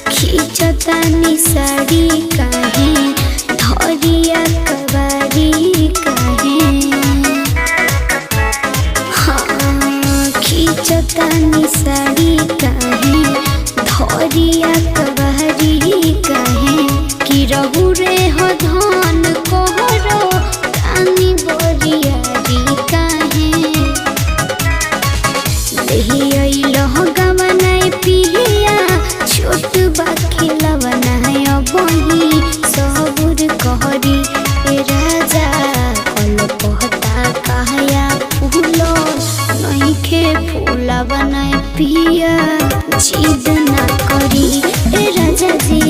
खींचतानी साड़ी काहे धरिया कबाड़ी काहे। हाँ खींचतानी साड़ी काहे धरिया कबाड़ी काहे। कि रहू रे हो धन कोहरो तानी बरियारी काहे। देही अइलह गवनाय पिया छोट बाखिला बनाय बही सबुर कहरी। ए राजा अलपहता कहया फूलो नइखे फूला बनाय पिया जिद ना करी। ए राजा जी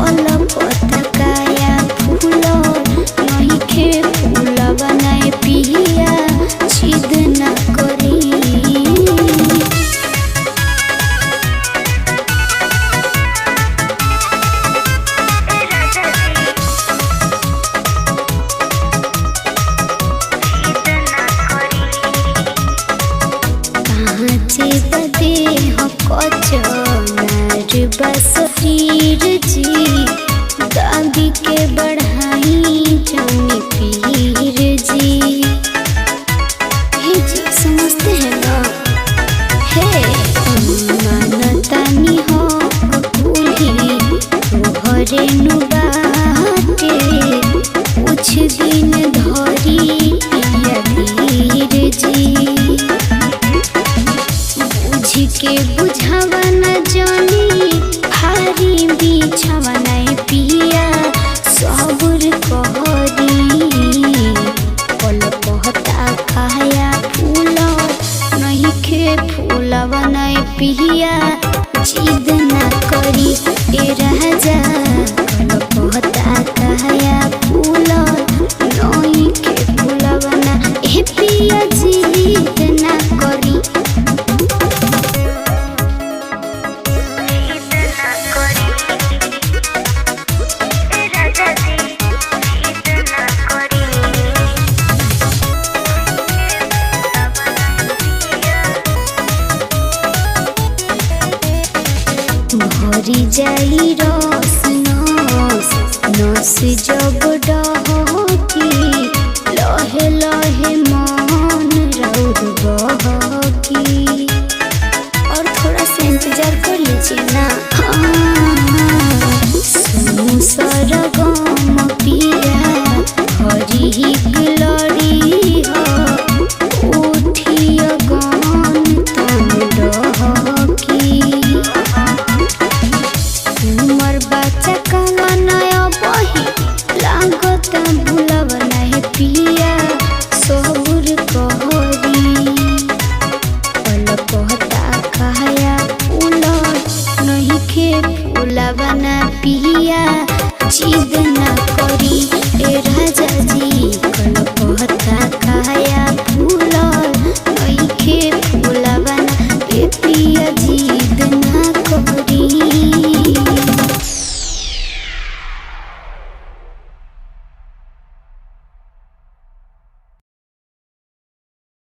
अलपहता कहया फूलो नइखे फूला बनाय पिया जिद ना करी। बदे हो कचनार बसरीर जी दादी के बढ़ाई जानी पीर जी। हे जी समझते हैं ना। हे मानतानी हो कपूली तोहरे नुबाटे कुछ दिन धरी वीर जी। के बुझावन जानी भारी बिछावन पिया सबुर कहरी। अलपहता कहया फूल नइखे फूलवन पिया जिद ना करी। ए राजा अलपहता कहया फूल नइखे फूलवन ए पिया जिद ना करी। भरी जाई रस नस नस जब